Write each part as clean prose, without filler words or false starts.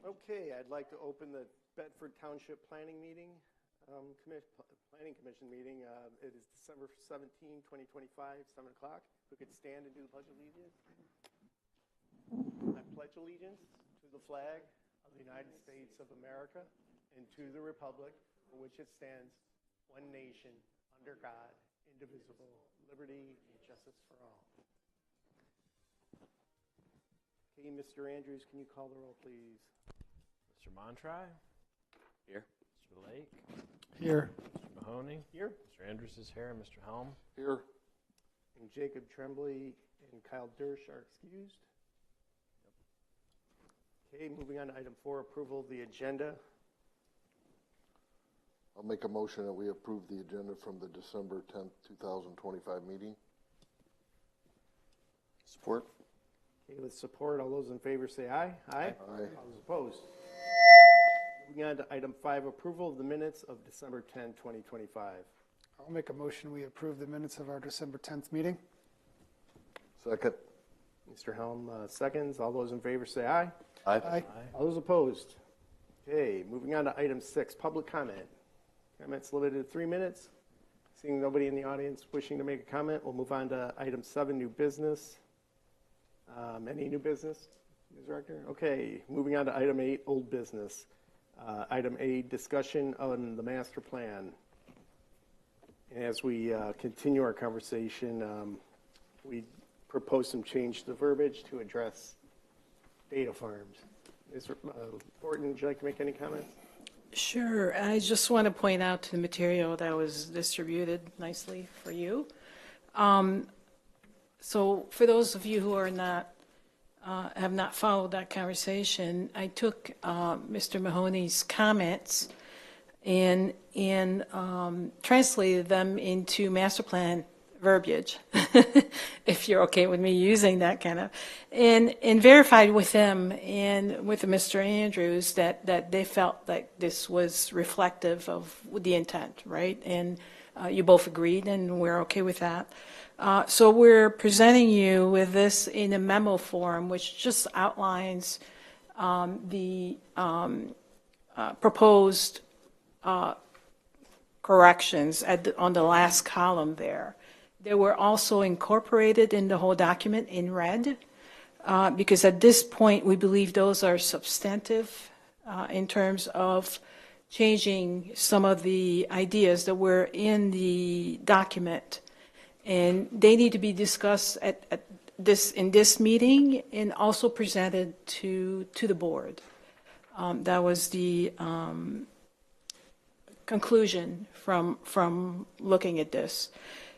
Okay, I'd like to open the Bedford Township Planning Meeting, Planning Commission meeting. It is December 17, 2025, 7 o'clock. Who could stand and do the Pledge of Allegiance? I pledge allegiance to the flag of the United States of America and to the republic for which it stands, one nation, under God, indivisible, liberty and justice for all. Okay, Mr. Andrews, can you call the roll, please? Mr. Montry? Here. Mr. Lake? Here. Mr. Mahoney? Here. Mr. Andrews is here. Mr. Helm? Here. And Jacob Tremblay and Kyle Dersch are excused. Okay, moving on to item 4, approval of the agenda. I'll make a motion that we approve the agenda from the December 10th, 2025 meeting. Support. Okay, with support, all those in favor say aye. Aye. Aye. All those opposed. Moving on to item 5, approval of the minutes of December 10, 2025. I'll make a motion we approve the minutes of our December 10th meeting. Second. Mr. Helm seconds. All those in favor say aye. Aye. Aye. All those opposed. Okay, moving on to item 6, public comment. Comments limited to 3 minutes. Seeing nobody in the audience wishing to make a comment, we'll move on to item 7, new business. Any new business, Ms. Rector? Okay, moving on to item 8, old business. Item 8, discussion on the master plan. As we continue our conversation, we propose some change to the verbiage to address data farms. Ms. Horton, would you like to make any comments? Sure. I just want to point out to the material that was distributed nicely for you. So for those of you who are not have not followed that conversation, I took Mr. Mahoney's comments and translated them into master plan verbiage, if you're okay with me using that kind of, and verified with them and with Mr. Andrews that they felt like this was reflective of the intent, right? And you both agreed, and we're okay with that. So we're presenting you with this in a memo form, which just outlines the proposed corrections on the last column there. They were also incorporated in the whole document in red, because at this point we believe those are substantive in terms of changing some of the ideas that were in the document. And they need to be discussed in this meeting and also presented to the board. That was the conclusion from looking at this.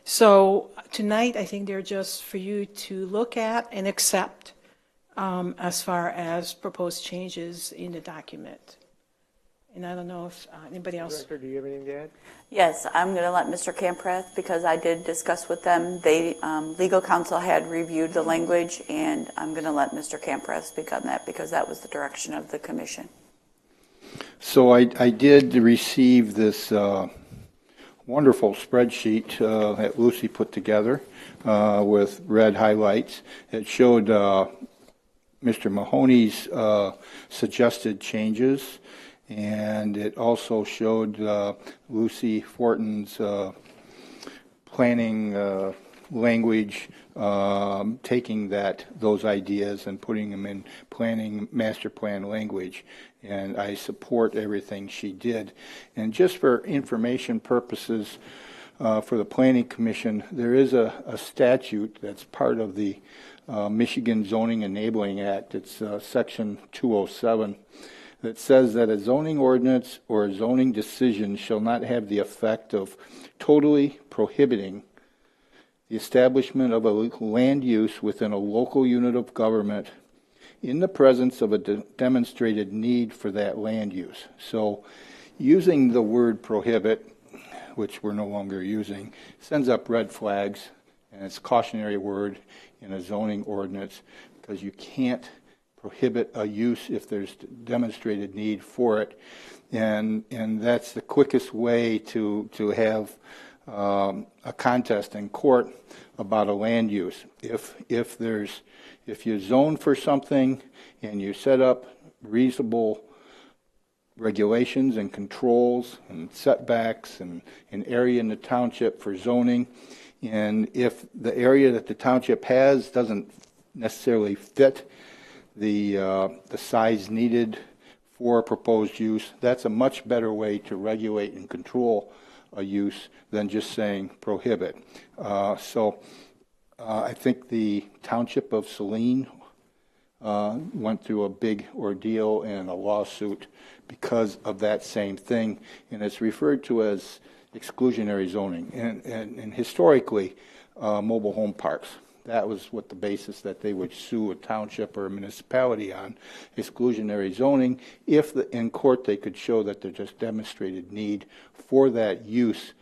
So tonight, I think they're just for you to look at and accept as far as proposed changes in the document. And I don't know if anybody else. Director, do you have anything to add? Yes, I'm going to let Mr. Camprath, because I did discuss with them. They, legal counsel had reviewed the language, and I'm going to let Mr. Camprath speak on that because that was the direction of the commission. So I did receive this wonderful spreadsheet that Lucy put together with red highlights. It showed Mr. Mahoney's suggested changes, and it also showed Lucy Fortin's planning language, taking those ideas and putting them in planning master plan language. And I support everything she did. And just for information purposes, for the Planning Commission, there is a statute that's part of the Michigan Zoning Enabling Act. It's Section 207. That says that a zoning ordinance or a zoning decision shall not have the effect of totally prohibiting the establishment of a land use within a local unit of government in the presence of a demonstrated need for that land use. So using the word prohibit, which we're no longer using, sends up red flags, and it's a cautionary word in a zoning ordinance because you can't prohibit a use if there's demonstrated need for it, and that's the quickest way to have a contest in court about a land use. If you zone for something and you set up reasonable regulations and controls and setbacks and an area in the township for zoning. And if the area that the township has doesn't necessarily fit the size needed for a proposed use, that's a much better way to regulate and control a use than just saying prohibit. I think the township of Saline went through a big ordeal and a lawsuit because of that same thing, and it's referred to as exclusionary zoning. And historically, mobile home parks, that was what the basis that they would sue a township or a municipality on, exclusionary zoning, if in court they could show that there's just demonstrated need for that use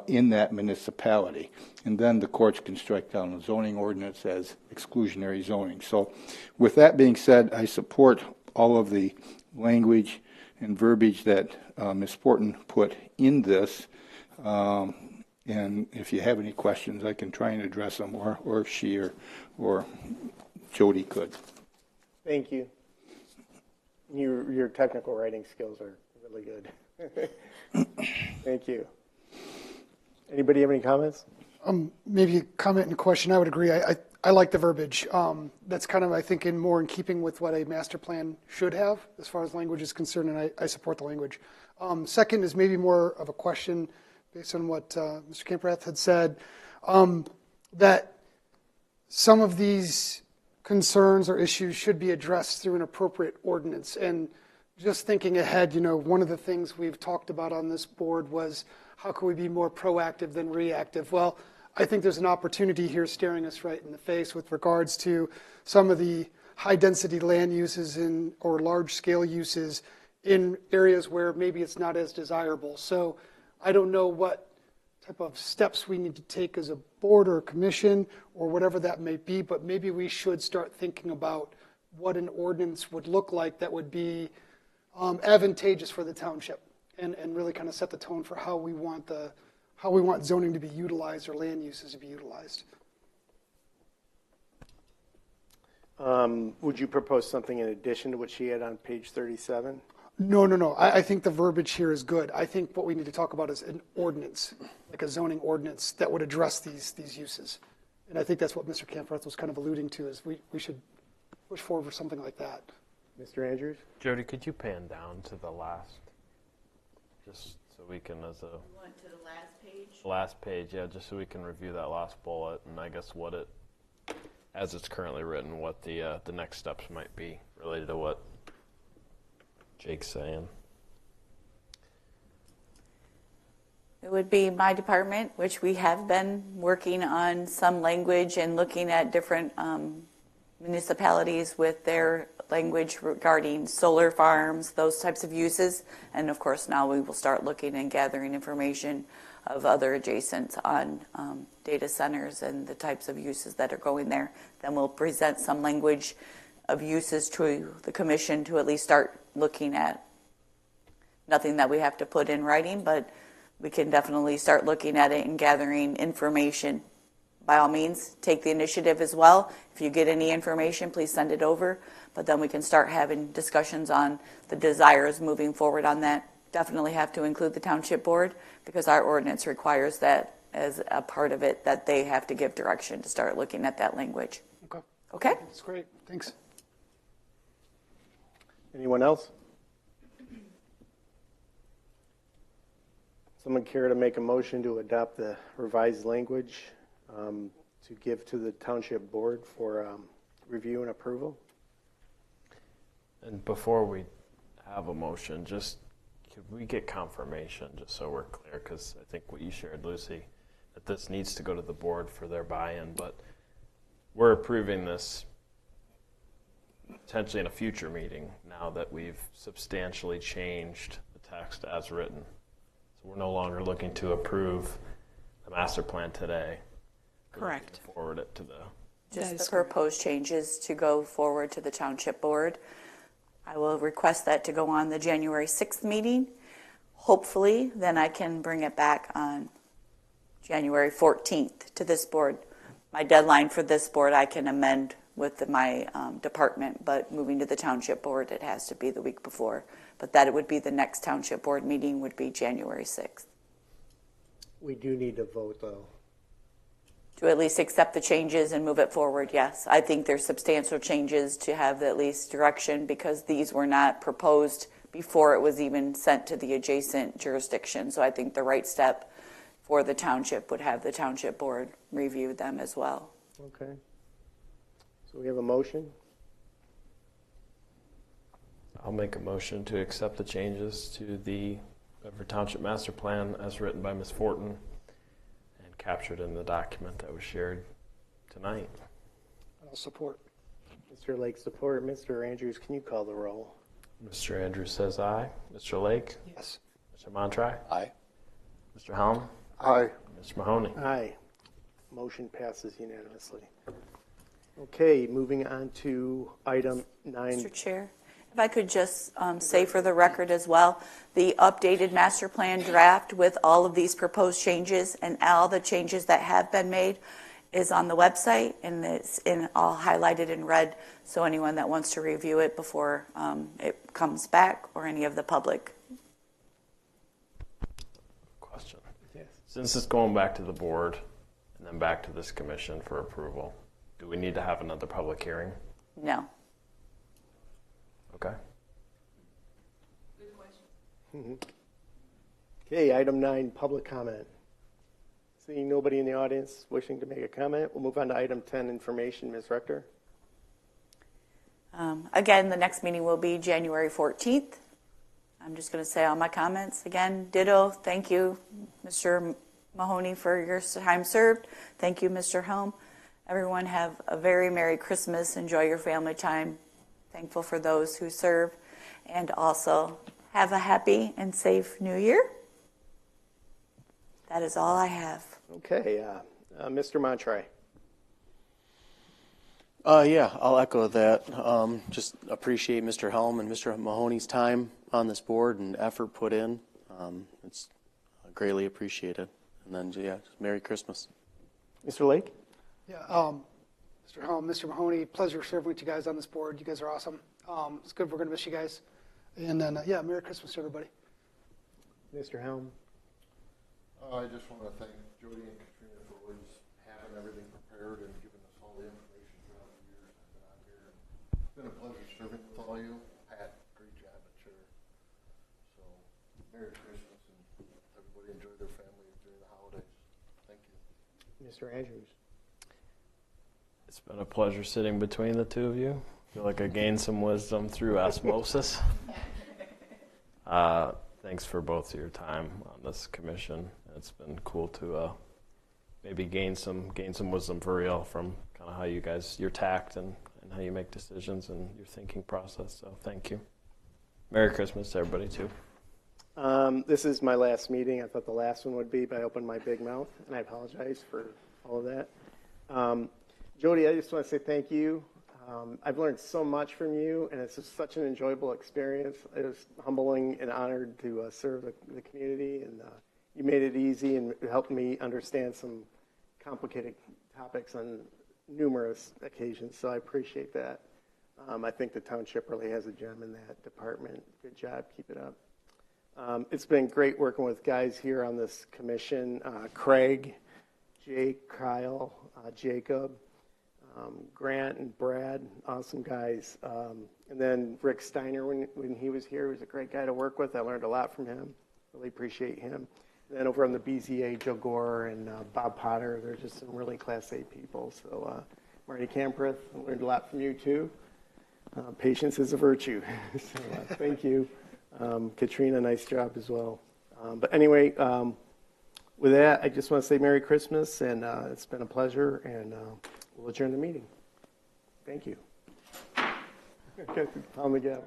in that municipality. And then the courts can strike down the zoning ordinance as exclusionary zoning. So with that being said, I support all of the language and verbiage that Ms. Fortin put in this. And if you have any questions, I can try and address them, or she or Jody could. Thank you. Your technical writing skills are really good. Thank you. Anybody have any comments? Maybe a comment and a question. I would agree. I like the verbiage. That's kind of, I think, more in keeping with what a master plan should have as far as language is concerned, and I support the language. Second is maybe more of a question based on what Mr. Camprath had said, that some of these concerns or issues should be addressed through an appropriate ordinance. And just thinking ahead, one of the things we've talked about on this board was how can we be more proactive than reactive? Well, I think there's an opportunity here staring us right in the face with regards to some of the high-density land uses or large-scale uses in areas where maybe it's not as desirable. So I don't know what type of steps we need to take as a board or a commission or whatever that may be, but maybe we should start thinking about what an ordinance would look like that would be advantageous for the township and really kind of set the tone for how we want zoning to be utilized or land uses to be utilized. Would you propose something in addition to what she had on page 37? No. I think the verbiage here is good. I think what we need to talk about is an ordinance, like a zoning ordinance that would address these uses. And I think that's what Mr. Camprath was kind of alluding to, is we should push forward for something like that. Mr. Andrews? Jody, could you pan down to the last, just so we can, as a... You went to the last page? Last page, yeah, just so we can review that last bullet, and I guess what it, as it's currently written, what the next steps might be related to what Jake's saying. It would be my department, which we have been working on some language and looking at different municipalities with their language regarding solar farms, those types of uses. And of course, now we will start looking and gathering information of other adjacents on data centers and the types of uses that are going there. Then we'll present some language of uses to the commission to at least start looking at. Nothing that we have to put in writing, but we can definitely start looking at it and gathering information. By all means, take the initiative as well. If you get any information, please send it over. But then we can start having discussions on the desires moving forward on that. Definitely have to include the township board because our ordinance requires that as a part of it, that they have to give direction to start looking at that language. Okay? That's great. Thanks. Anyone else? Someone care to make a motion to adopt the revised language to give to the township board for review and approval? And before we have a motion, just could we get confirmation, just so we're clear, because I think what you shared, Lucy, that this needs to go to the board for their buy-in, but we're approving this potentially in a future meeting now that we've substantially changed the text as written. So we're no longer looking to approve the master plan today. Correct. Forward it to the... Just the proposed changes to go forward to the township board. I will request that to go on the January 6th meeting. Hopefully, then I can bring it back on January 14th to this board. My deadline for this board I can amend with my department, but moving to the township board, it has to be the week before. But that it would be the next township board meeting would be January 6th. We do need to vote, though. To at least accept the changes and move it forward, yes. I think there's substantial changes to have at least direction because these were not proposed before it was even sent to the adjacent jurisdiction. So I think the right step for the township would have the township board review them as well. Okay. So we have a motion. I'll make a motion to accept the changes to the Bedford Township Master Plan as written by Ms. Fortin and captured in the document that was shared tonight. I'll support. Mr. Lake support. Mr. Andrews, can you call the roll? Mr. Andrews says aye. Mr. Lake? Yes. Mr. Montry? Aye. Mr. Helm? Aye. Mr. Mahoney? Aye. Motion passes unanimously. Okay, moving on to item 9. Mr. Chair, if I could just say for the record as well, the updated master plan draft with all of these proposed changes and all the changes that have been made is on the website, and it's all highlighted in red, so anyone that wants to review it before it comes back or any of the public. Question. Yes. Since it's going back to the board and then back to this commission for approval, do we need to have another public hearing? No. Okay. Okay, item 9, public comment. Seeing nobody in the audience wishing to make a comment, we'll move on to item 10, information. Ms. Rector? Again, the next meeting will be January 14th. I'm just going to say all my comments. Again, ditto. Thank you, Mr. Mahoney, for your time served. Thank you, Mr. Helm. Everyone have a very Merry Christmas. Enjoy your family time. Thankful for those who serve. And also have a happy and safe New Year. That is all I have. Okay, Mr. Montry. Yeah, I'll echo that. Just appreciate Mr. Helm and Mr. Mahoney's time on this board and effort put in. It's greatly appreciated. And then, yeah, just Merry Christmas. Mr. Lake? Yeah, Mr. Helm, Mr. Mahoney, pleasure serving with you guys on this board. You guys are awesome. It's good. We're going to miss you guys. And then, yeah, Merry Christmas to everybody. Mr. Helm? I just want to thank Jody and Katrina for always having everything prepared and giving us all the information throughout the years I've been on here. It's been a pleasure serving with all you. Pat, great job at chair. So, Merry Christmas, and everybody enjoy their families during the holidays. Thank you. Mr. Andrews? It's been a pleasure sitting between the two of you. I feel like I gained some wisdom through osmosis. Thanks for both of your time on this commission. It's been cool to maybe gain some wisdom for real from kind of how you guys, your tact and how you make decisions and your thinking process. So thank you. Merry Christmas to everybody too. This is my last meeting. I thought the last one would be, but I opened my big mouth, and I apologize for all of that. Jody, I just want to say thank you. I've learned so much from you, and it's just such an enjoyable experience. It was humbling and honored to serve the community, and you made it easy and helped me understand some complicated topics on numerous occasions, so I appreciate that. I think the township really has a gem in that department. Good job. Keep it up. It's been great working with guys here on this commission. Craig, Jake, Kyle, Jacob, Grant and Brad, awesome guys. And then Rick Steiner, when he was here, he was a great guy to work with. I learned a lot from him. Really appreciate him. And then over on the BZA, Joe Gore and Bob Potter, they're just some really Class A people. So Marty Camprith, I learned a lot from you too. Patience is a virtue. So thank you. Katrina, nice job as well. But anyway, with that, I just want to say Merry Christmas, and it's been a pleasure, and we'll adjourn the meeting. Thank you. Okay, on the gavel.